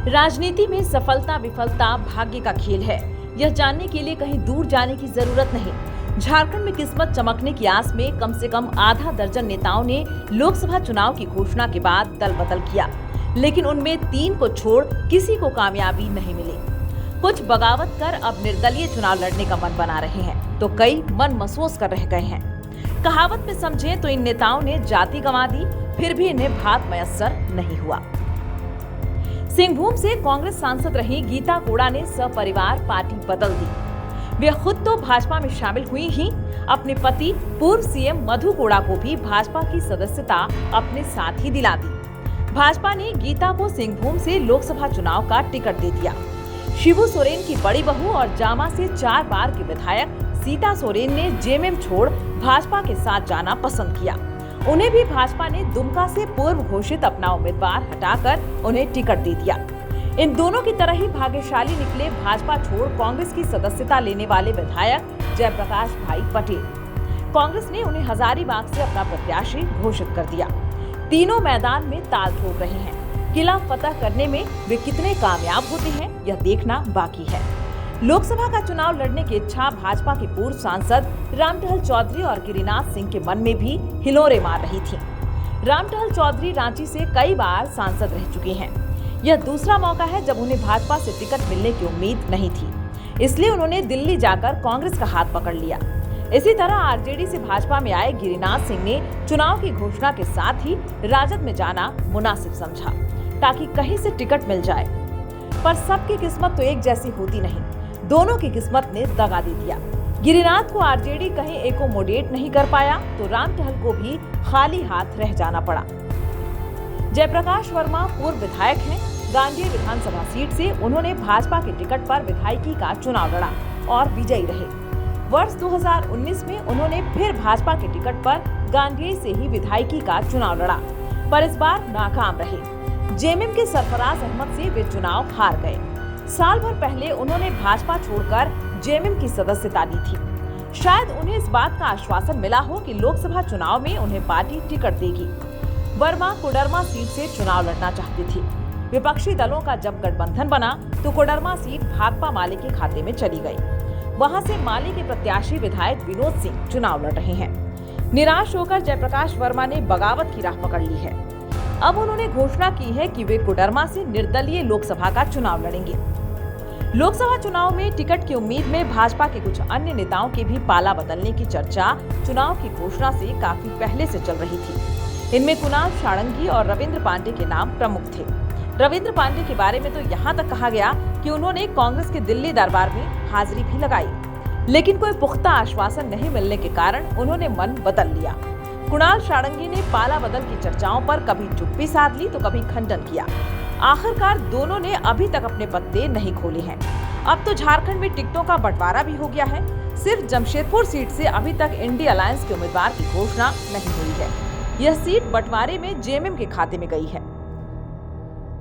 राजनीति में सफलता विफलता भाग्य का खेल है। यह जानने के लिए कहीं दूर जाने की जरूरत नहीं। झारखंड में किस्मत चमकने की आस में कम से कम आधा दर्जन नेताओं ने लोकसभा चुनाव की घोषणा के बाद दल बदल किया, लेकिन उनमें 3 को छोड़ किसी को कामयाबी नहीं मिली। कुछ बगावत कर अब निर्दलीय चुनाव लड़ने का मन बना रहे हैं, तो कई मन महसूस कर रह गए हैं। कहावत में समझें तो इन नेताओं ने जाति गंवा दी, फिर भी इन्हें भात मयस्सर नहीं हुआ। सिंहभूम से कांग्रेस सांसद रही गीता कोड़ा ने सपरिवार पार्टी बदल दी। वे खुद तो भाजपा में शामिल हुई ही अपने पति पूर्व सीएम मधु कोड़ा को भी भाजपा की सदस्यता अपने साथ ही दिला दी। भाजपा ने गीता को सिंहभूम से लोकसभा चुनाव का टिकट दे दिया। शिबू सोरेन की बड़ी बहू और जामा से 4 बार की विधायक सीता सोरेन ने जेएमएम छोड़ भाजपा के साथ जाना पसंद किया। उन्हें भी भाजपा ने दुमका से पूर्व घोषित अपना उम्मीदवार हटाकर उन्हें टिकट दे दिया। इन दोनों की तरह ही भाग्यशाली निकले भाजपा छोड़ कांग्रेस की सदस्यता लेने वाले विधायक जयप्रकाश भाई पटेल। कांग्रेस ने उन्हें हजारीबाग से अपना प्रत्याशी घोषित कर दिया। तीनों मैदान में ताल ठोक रहे हैं। किला फतह करने में वे कितने कामयाब होते हैं, यह देखना बाकी है। लोकसभा का चुनाव लड़ने की इच्छा भाजपा के पूर्व सांसद रामटहल चौधरी और गिरिनाथ सिंह के मन में भी हिलोरे मार रही थी। रामटहल चौधरी रांची से कई बार सांसद रह चुके हैं। यह दूसरा मौका है जब उन्हें भाजपा से टिकट मिलने की उम्मीद नहीं थी, इसलिए उन्होंने दिल्ली जाकर कांग्रेस का हाथ पकड़ लिया। इसी तरह आरजेडी से भाजपा में आए गिरिनाथ सिंह ने चुनाव की घोषणा के साथ ही राजद में जाना मुनासिब समझा, ताकि कहीं से टिकट मिल जाए। पर सबकी किस्मत तो एक जैसी होती नहीं, दोनों की किस्मत ने दगा दे दिया। गिरिनाथ को आरजेडी कहीं एकोमोडेट नहीं कर पाया, तो रामटहल को भी खाली हाथ रह जाना पड़ा। जयप्रकाश वर्मा पूर्व विधायक हैं। गांधी विधानसभा सीट से उन्होंने भाजपा के टिकट पर विधायकी का चुनाव लड़ा और विजयी रहे। वर्ष 2019 में उन्होंने फिर भाजपा के टिकट पर गांधी से ही विधायकी का चुनाव लड़ा, पर इस बार नाकाम रहे। जेएमएम के सरफराज अहमद से वे चुनाव हार गए। साल भर पहले उन्होंने भाजपा छोड़कर जेएमएम की सदस्यता ली थी। शायद उन्हें इस बात का आश्वासन मिला हो कि लोकसभा चुनाव में उन्हें पार्टी टिकट देगी। वर्मा कोडरमा सीट से चुनाव लड़ना चाहती थी। विपक्षी दलों का जब गठबंधन बना तो कोडरमा सीट भाकपा माले के खाते में चली गई। वहां से माले के प्रत्याशी विधायक विनोद सिंह चुनाव लड़ रहे हैं। निराश होकर जयप्रकाश वर्मा ने बगावत की राह पकड़ ली है। अब उन्होंने घोषणा की है कि वे कोडरमा से निर्दलीय लोकसभा का चुनाव लड़ेंगे। लोकसभा चुनाव में टिकट की उम्मीद में भाजपा के कुछ अन्य नेताओं के भी पाला बदलने की चर्चा चुनाव की घोषणा से काफी पहले से चल रही थी। इनमें कुणाल सारंगी और रविंद्र पांडे के नाम प्रमुख थे। रविंद्र पांडे के बारे में तो यहाँ तक कहा गया कि उन्होंने कांग्रेस के दिल्ली दरबार में हाजिरी भी लगाई, लेकिन कोई पुख्ता आश्वासन नहीं मिलने के कारण उन्होंने मन बदल लिया। कुणाल सारंगी ने पाला बदल की चर्चाओं पर कभी चुप्पी साध ली तो कभी खंडन किया। आखिरकार दोनों ने अभी तक अपने पत्ते नहीं खोले हैं। अब तो झारखंड में टिकटों का बंटवारा भी हो गया है। सिर्फ जमशेदपुर सीट से अभी तक इंडी अलायंस के उम्मीदवार की घोषणा नहीं हुई है। यह सीट बंटवारे में जेएमएम के खाते में गई है।